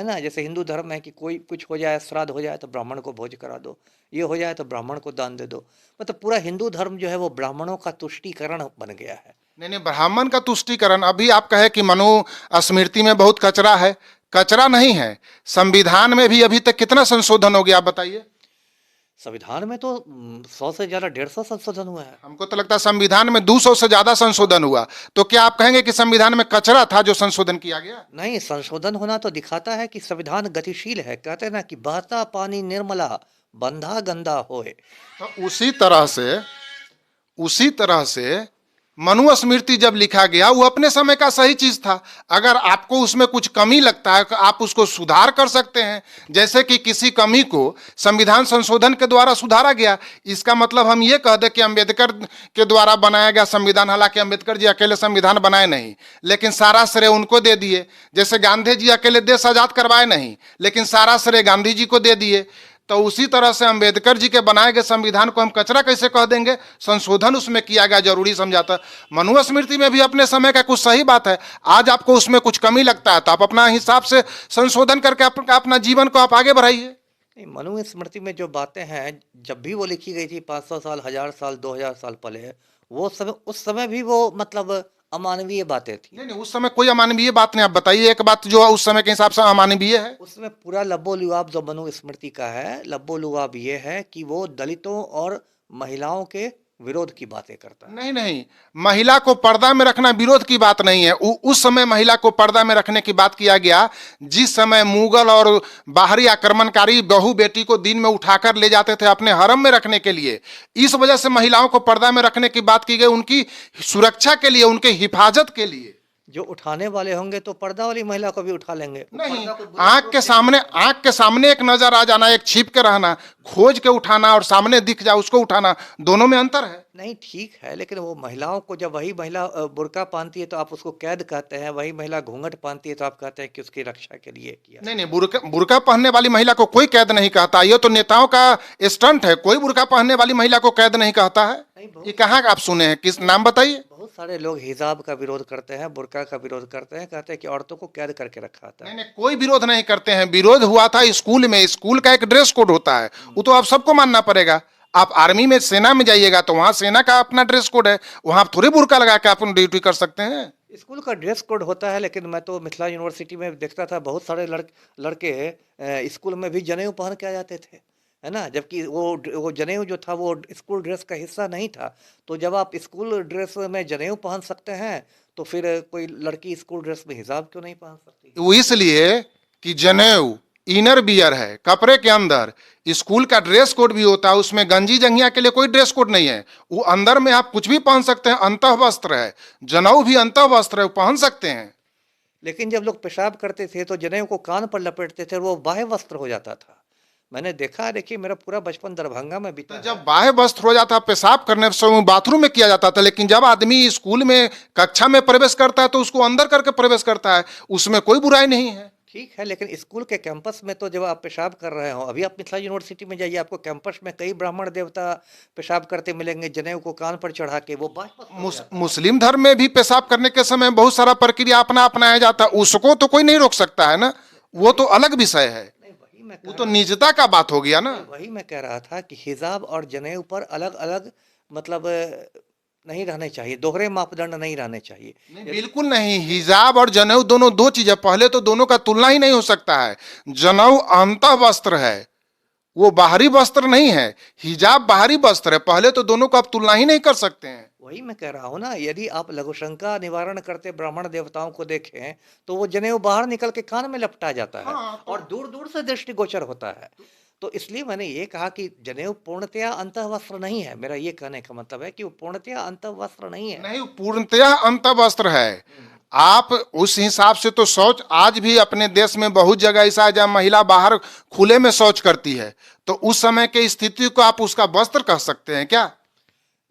है ना? जैसे हिंदू धर्म है कि कोई कुछ हो जाए, श्राद्ध हो जाए तो ब्राह्मण को भोज करा दो, ये हो जाए तो ब्राह्मण को दान दे दो। मतलब पूरा हिंदू धर्म जो है वो ब्राह्मणों का तुष्टीकरण बन गया है। नहीं नहीं, ब्राह्मण का तुष्टीकरण, अभी आप कहे कि मनु स्मृति में बहुत कचरा है। कचरा नहीं है, संविधान में भी अभी तक कितना संशोधन हो गया आप बताइए। संविधान में तो 100 से ज़्यादा 150 संशोधन हुआ है। हमको तो लगता है संविधान में 200 से ज्यादा संशोधन हुआ। तो क्या आप कहेंगे कि संविधान में कचरा था जो संशोधन किया गया? नहीं, संशोधन होना तो दिखाता है कि संविधान गतिशील है। कहते हैं ना कि बहता पानी निर्मला, बंधा गंदा होए। तो उसी तरह से मनुस्मृति जब लिखा गया वो अपने समय का सही चीज था। अगर आपको उसमें कुछ कमी लगता है तो आप उसको सुधार कर सकते हैं। जैसे कि किसी कमी को संविधान संशोधन के द्वारा सुधारा गया। इसका मतलब हम ये कह दें कि अंबेडकर के द्वारा बनाया गया संविधान, हालांकि अंबेडकर जी अकेले संविधान बनाए नहीं, लेकिन सारा श्रेय उनको दे दिए। जैसे गांधी जी अकेले देश आजाद करवाए नहीं, लेकिन सारा श्रेय गांधी जी को दे दिए। तो उसी तरह से अंबेडकर जी के बनाए गए संविधान को हम कचरा कैसे कह देंगे? संशोधन उसमें किया गया, जरूरी समझाता। मनुस्मृति में भी अपने समय का कुछ सही बात है। आज आपको उसमें कुछ कमी लगता है तो आप अपना हिसाब से संशोधन करके अपना जीवन को आप आगे बढ़ाइए। नहीं, मनुस्मृति में जो बातें हैं, जब भी वो लिखी गई थी 500 साल, 1000 साल, 2000 साल पहले, वो समय, उस समय भी वो मतलब अमानवीय बातें थी। नहीं नहीं, उस समय कोई अमानवीय बात नहीं। आप बताइए एक बात जो उस समय के हिसाब से अमानवीय है। उसमें पूरा लब्बो लुआब जो मनुस्मृति का है, लब्बो लुआब ये है कि वो दलितों और महिलाओं के विरोध की बातें करता है। नहीं नहीं, महिला को पर्दा में रखना विरोध की बात नहीं है। उस समय महिला को पर्दा में रखने की बात किया गया जिस समय मुगल और बाहरी आक्रमणकारी बहू बेटी को दिन में उठाकर ले जाते थे अपने हरम में रखने के लिए। इस वजह से महिलाओं को पर्दा में रखने की बात की गई, उनकी सुरक्षा के लिए, उनके हिफाजत के लिए। जो उठाने वाले होंगे तो पर्दा वाली महिला को भी उठा लेंगे। वो नहीं, पर्दा को बुरा आंख के सामने एक नजर आ जाना, एक छिप के रहना, खोज के उठाना और सामने दिख जाए उसको उठाना, दोनों में अंतर है। नहीं, ठीक है, लेकिन वो महिलाओं को, जब वही महिला बुर्का पहनती है तो आप उसको कैद कहते हैं, वही महिला घूंघट पहनती है तो आप कहते हैं कि उसकी रक्षा के लिए किया। नहीं नहीं, बुर्का पहनने वाली महिला को कोई कैद नहीं कहता। ये तो नेताओं का स्टंट है। कोई बुर्का पहनने वाली महिला को कैद नहीं कहता है। नहीं, ये कहाँ आप सुने हैं? किस नाम बताइए। बहुत सारे लोग हिजाब का विरोध करते हैं, बुर्का का विरोध करते हैं, कहते हैं कि औरतों को कैद करके रखा था। नहीं नहीं, कोई विरोध नहीं करते हैं। विरोध हुआ था स्कूल में। स्कूल का एक ड्रेस कोड होता है, वो तो आप सबको मानना पड़ेगा। आप आर्मी में, सेना में जाइएगा तो वहां सेना का अपना ड्रेस कोड है, वहां थोड़ी बुर्का लगा के आप ड्यूटी कर सकते हैं। स्कूल का ड्रेस कोड होता है, लेकिन मैं तो मिथिला यूनिवर्सिटी में देखता था बहुत सारे लड़के स्कूल में भी जनेऊ पहन के आ जाते थे, है ना? जबकि वो जनेऊ जो था वो स्कूल ड्रेस का हिस्सा नहीं था। तो जब आप स्कूल ड्रेस में जनेऊ पहन सकते हैं तो फिर कोई लड़की स्कूल ड्रेस में हिजाब क्यों नहीं पहन सकती? वो इसलिए कि जनेऊ इनर वियर है, कपड़े के अंदर। स्कूल का ड्रेस कोड भी होता है, उसमें गंजी जंघिया के लिए कोई ड्रेस कोड नहीं है। वो अंदर में आप कुछ भी पहन सकते हैं, अंतः वस्त्र है। जनेऊ भी अंतः वस्त्र है, वो पहन सकते हैं। लेकिन जब लोग पेशाब करते थे तो जनेऊ को कान पर लपेटते थे और वो बाह्य वस्त्र हो जाता था। मैंने देखा है, देखिए मेरा पूरा बचपन दरभंगा में बीता तो है। जब बाह्य वस्त्र हो जाता, पेशाब करने समय बाथरूम में किया जाता था, लेकिन जब आदमी स्कूल में कक्षा में प्रवेश करता है तो उसको अंदर करके प्रवेश करता है, उसमें कोई बुराई नहीं है। ठीक है, लेकिन स्कूल के कैंपस में तो जब आप पेशाब कर रहे हो, अभी आप मिथिला यूनिवर्सिटी में जाइए, आपको कैंपस में कई ब्राह्मण देवता पेशाब करते मिलेंगे, जनेऊ को कान पर चढ़ा के। वो बाह्य वस्त्र हो जाता है। मुस्लिम धर्म में भी पेशाब करने के समय बहुत सारा प्रक्रिया अपनाया जाता है, उसको तो कोई नहीं रोक सकता है ना। वो तो अलग विषय है, नहीं, वही मैं वो कह तो रहा निजता का बात हो गया ना। वही मैं कह रहा था कि हिजाब और जनेऊ पर अलग अलग मतलब नहीं रहने चाहिए, दोहरे मापदंड नहीं रहने चाहिए। नहीं, बिल्कुल नहीं। हिजाब और जनेऊ दोनों दो चीज है। पहले तो दोनों का तुलना ही नहीं हो सकता है। जनेऊ अंतः वस्त्र है, वो बाहरी वस्त्र नहीं है। हिजाब बाहरी वस्त्र है। पहले तो दोनों को आप तुलना ही नहीं कर सकते हैं। वही मैं कह रहा हूँ ना, यदि आप लघुशंका निवारण करते ब्राह्मण देवताओं को देखें तो वो जनेऊ बाहर निकल के कान में लपटा जाता है हाँ, और दूर दूर से दृष्टिगोचर होता है। तो इसलिए मैंने ये कहा कि जनेऊ पूर्णतया अंतःवस्त्र नहीं है। मेरा ये कहने का मतलब है कि वो पूर्णतया अंतःवस्त्र नहीं है। नहीं, पूर्णतया अंतः वस्त्र है। आप उस हिसाब से तो शौच आज भी अपने देश में बहुत जगह ऐसा है जहां महिला बाहर खुले में शौच करती है। तो उस समय के स्थिति को आप उसका वस्त्र कह सकते हैं क्या?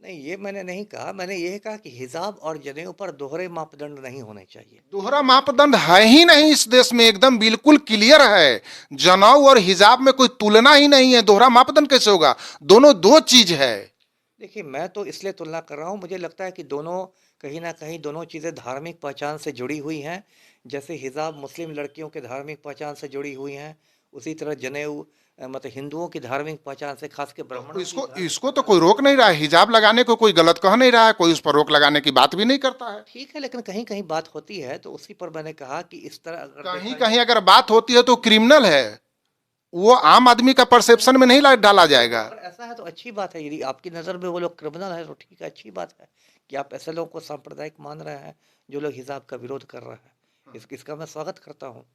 नहीं, ये मैंने नहीं कहा। मैंने ये कहा कि हिजाब और जनेऊ पर दोहरे मापदंड नहीं होने चाहिए। दोहरा मापदंड है ही नहीं इस देश में, एकदम बिल्कुल क्लियर है। जनेऊ और हिजाब में कोई तुलना ही नहीं है। दोहरा मापदंड कैसे होगा? दोनों दो चीज है। देखिए, मैं तो इसलिए तुलना कर रहा हूँ, मुझे लगता है कि दोनों कहीं ना कहीं दोनों चीज़ें धार्मिक पहचान से जुड़ी हुई हैं। जैसे हिजाब मुस्लिम लड़कियों के धार्मिक पहचान से जुड़ी हुई हैं, उसी तरह जनेऊ मतलब हिंदुओं की धार्मिक पहचान से, खास के ब्राह्मणों की इसको धार्मिक इसको तो पहचान कोई से। रोक नहीं रहा है, हिजाब लगाने को कोई गलत कह नहीं रहा है, कोई उस पर रोक लगाने की बात भी नहीं करता है। ठीक है, लेकिन कहीं-कहीं बात होती है, तो उसी पर मैंने कहा कि इस तरह अगर कहीं देखा जाए, कहीं अगर बात होती है तो क्रिमिनल है, वो आम आदमी का परसेप्शन में नहीं डाला जाएगा। अगर ऐसा है तो अच्छी बात है, यदि आपकी नज़र में वो लोग क्रिमिनल है तो ठीक है, अच्छी बात है कि आप ऐसे लोगों को सांप्रदायिक मान रहे हैं, जो लोग हिजाब का विरोध कर रहे हैं। इसका मैं स्वागत करता हूँ।